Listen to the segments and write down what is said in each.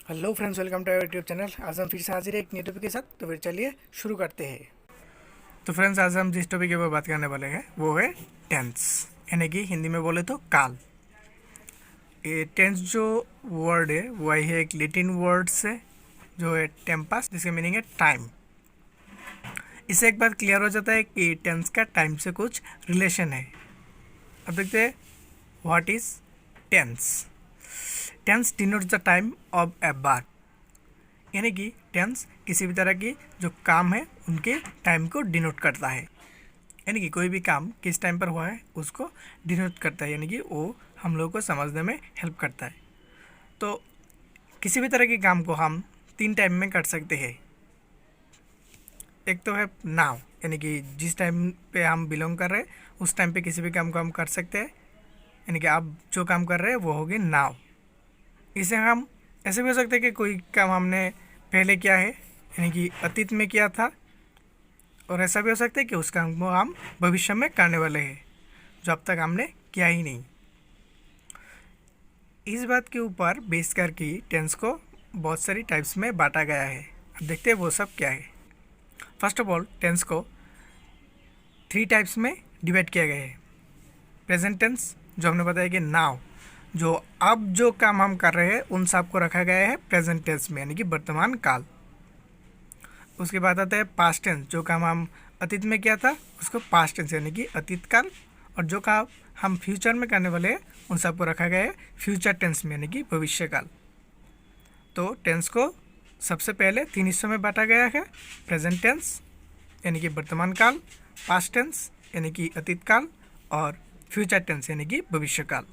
Hello friends, welcome to our YouTube channel. आज हम फिर से हाजिर है एक नए टॉपिक के साथ। तो फिर चलिए शुरू करते हैं। तो फ्रेंड्स, आज हम जिस टॉपिक के ऊपर बात करने वाले हैं वो है टेंस, यानी कि हिंदी में बोले तो काल। ये टेंस जो वर्ड है वही है एक लैटिन वर्ड से जो है टेम्पस, जिसका मीनिंग है टाइम। इससे एक बात क्लियर हो जाता है कि टेंस का टाइम से कुछ रिलेशन है। अब देखते हैं what is tense. Tense denotes the time of a work, यानी कि टेंस किसी भी तरह की जो काम है उनके टाइम को डिनोट करता है। यानी कि कोई भी काम किस टाइम पर हुआ है उसको डिनोट करता है, यानी कि वो हम लोगों को समझने में हेल्प करता है। तो किसी भी तरह के काम को हम 3 टाइम में कर सकते हैं। एक तो है नाउ, यानी कि जिस टाइम पे हम बिलोंग कर रहे हैं उस टाइम पे किसी भी काम को हम कर सकते हैं, यानी कि आप जो काम कर रहे हैं वो होगी नाउ। इसे हम ऐसे भी हो सकते हैं कि कोई काम हमने पहले किया है, यानी कि अतीत में किया था, और ऐसा भी हो सकता है कि उस काम को हम भविष्य में करने वाले हैं जो अब तक हमने किया ही नहीं। इस बात के ऊपर बेस करके टेंस को बहुत सारी टाइप्स में बांटा गया है। अब देखते हैं वो सब क्या है। फर्स्ट ऑफ ऑल, टेंस को 3 टाइप्स में डिवाइड किया गया है। प्रेजेंट टेंस, जो हमने बताया कि नाउ, जो अब जो काम हम कर रहे हैं उन सब को रखा गया है प्रेजेंट टेंस में, यानी कि वर्तमान काल। उसके बाद आता है पास्ट टेंस, जो काम हम अतीत में किया था उसको पास्ट टेंस यानी कि अतीत काल, और जो काम हम फ्यूचर में करने वाले हैं उन सबको रखा गया है फ्यूचर टेंस में, यानी कि भविष्य काल। तो टेंस को सबसे पहले 3 हिस्सों में बांटा गया है। प्रेजेंट टेंस यानी कि वर्तमान काल, पास्ट टेंस यानी कि अतीत काल, और फ्यूचर टेंस यानी कि भविष्य काल।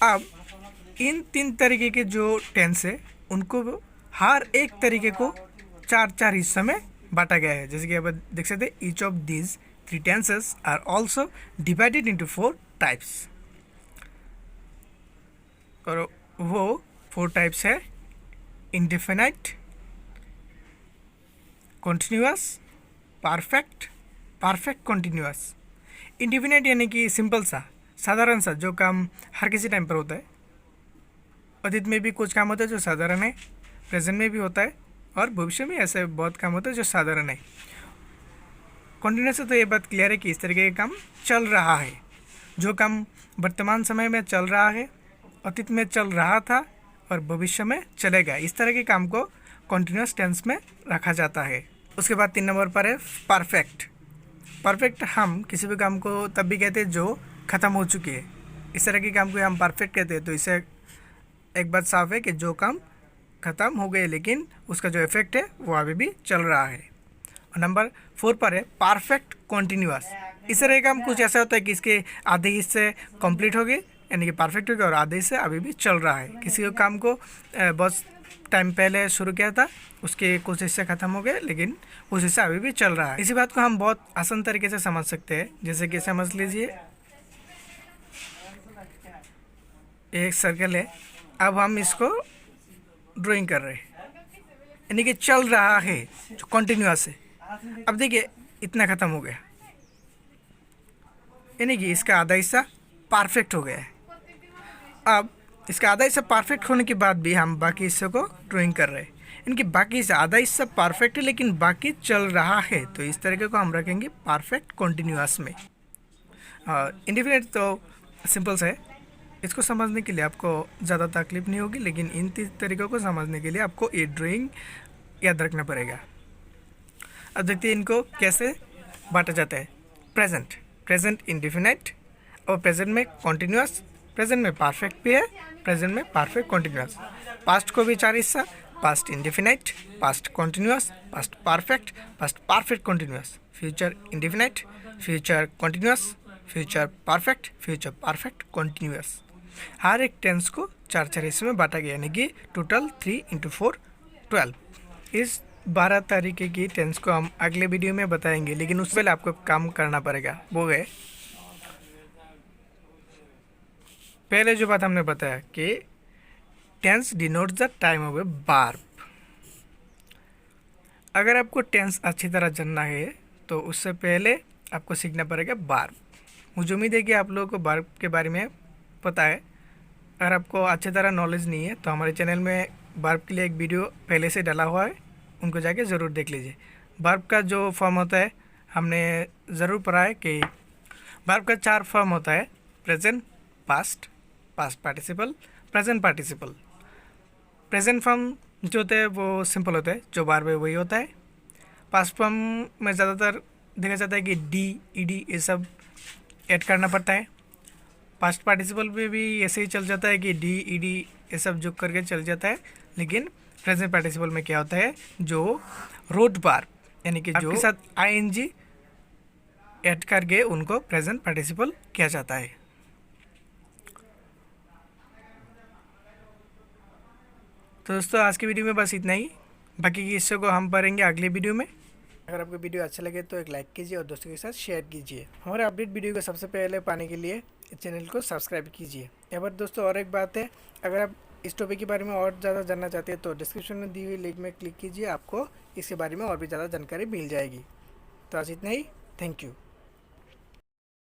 अब इन 3 तरीके के जो टेंस है उनको हर एक तरीके को 4 हिस्सों में बांटा गया है। जैसे कि आप देख सकते हैं, each of these 3 tenses are also divided into 4 types. और वो 4 टाइप्स है indefinite, continuous, perfect, perfect continuous. Indefinite यानी कि सिंपल सा, साधारण सा, जो काम हर किसी टाइम पर होता है। अतीत में भी कुछ काम होता है जो साधारण है, प्रेजेंट में भी होता है, और भविष्य में ऐसे बहुत काम होता है जो साधारण है। कॉन्टिन्यूस से तो ये बात क्लियर है कि इस तरीके का काम चल रहा है। जो काम वर्तमान समय में चल रहा है, अतीत में चल रहा था और भविष्य में चलेगा, इस तरह के काम को कॉन्टिन्यूस टेंस में रखा जाता है। उसके बाद 3 नंबर पर है परफेक्ट। परफेक्ट हम किसी भी काम को तब भी कहते हैं जो ख़त्म हो चुकी है। इस तरह के काम को हम परफेक्ट कहते हैं। तो इससे एक बात साफ है कि जो काम ख़त्म हो गए लेकिन उसका जो इफेक्ट है वो अभी भी चल रहा है। और नंबर 4 पर है परफेक्ट कॉन्टिन्यूअस। इस तरह का काम कुछ ऐसा होता है कि इसके आधे हिस्से कंप्लीट हो गए, यानी कि परफेक्ट हो गया, और आधे हिस्से अभी भी चल रहा है। किसी को काम को बहुत टाइम पहले शुरू किया था, उसके कुछ हिस्से ख़त्म हो गए लेकिन कुछ हिस्सा अभी भी चल रहा है। इसी बात को हम बहुत आसान तरीके से समझ सकते हैं। जैसे कि समझ लीजिए एक सर्कल है, अब हम इसको ड्राइंग कर रहे हैं, यानी कि चल रहा है, जो कंटिन्यूअस है। अब देखिए इतना ख़त्म हो गया, यानी कि इसका आधा हिस्सा परफेक्ट हो गया है। अब इसका आधा हिस्सा परफेक्ट होने के बाद भी हम बाकी हिस्से को ड्राइंग कर रहे हैं, इनके बाकी हिस्सा, आधा हिस्सा परफेक्ट है लेकिन बाकी चल रहा है। तो इस तरीके को हम रखेंगे परफेक्ट कंटिन्यूअस में। इंडेफिनिट तो सिंपल सा है, इसको समझने के लिए आपको ज़्यादा तकलीफ नहीं होगी, लेकिन इन 3 तरीक़ों को समझने के लिए आपको ये ड्राइंग याद रखना पड़ेगा। अब देखते हैं इनको कैसे बांटा जाता है। प्रेजेंट, प्रेजेंट इंडेफिनाइट, और प्रेजेंट में कॉन्टिन्यूअस, प्रेजेंट में परफेक्ट भी है, प्रेजेंट में परफेक्ट कॉन्टिन्यूअस। पास्ट को भी 4 हिस्सा, past indefinite, past continuous, past perfect continuous, future indefinite, future continuous, future perfect continuous. हर एक टेंस को 4 हिस्से में बांटा गया, यानी कि टोटल 3 × 4 12। इस 12 तरीके की टेंस को हम अगले वीडियो में बताएंगे, लेकिन उससे पहले आपको काम करना पड़ेगा। वो है पहले जो बात हमने बताया कि tense denotes the time of a verb. अगर आपको टेंस अच्छी तरह जानना है तो उससे पहले आपको सीखना पड़ेगा वर्ब। मुझे उम्मीद है कि आप लोगों को वर्ब के बारे में पता है। अगर आपको अच्छी तरह नॉलेज नहीं है तो हमारे चैनल में वर्ब के लिए एक वीडियो पहले से डाला हुआ है, उनको जाके ज़रूर देख लीजिए। वर्ब का जो फॉर्म होता है हमने ज़रूर पढ़ा है कि वर्ब का 4 फॉर्म होता है, present, past, past participle, present participle. Present form जो होता है वो सिंपल होता है, जो वर्ब है वही होता है। पास्ट फॉर्म में ज़्यादातर देखा जाता है कि डी, ईडी ये सब ऐड करना पड़ता है। पास्ट पार्टिसिपल में भी ऐसे ही चल जाता है कि डी, ईडी ये सब जुड़ करके चल जाता है, लेकिन प्रेजेंट पार्टिसिपल में क्या होता है, जो रोट वर्ब यानी कि जो के साथ आईएनजी ऐड करके उनको प्रेजेंट पार्टिसिपल किया जाता है। तो दोस्तों आज की वीडियो में बस इतना ही, बाकी के हिस्से को हम पढ़ेंगे अगले वीडियो में। अगर आपको वीडियो अच्छा लगे तो एक लाइक कीजिए और दोस्तों के साथ शेयर कीजिए। हमारे अपडेट वीडियो को सबसे पहले पाने के लिए इस चैनल को सब्सक्राइब कीजिए। यहाँ पर दोस्तों और एक बात है, अगर आप इस टॉपिक के बारे में और ज़्यादा जानना चाहते हैं तो डिस्क्रिप्शन में दी हुई लिंक में क्लिक कीजिए, आपको इसके बारे में और भी ज़्यादा जानकारी मिल जाएगी। तो आज इतना ही, थैंक यू।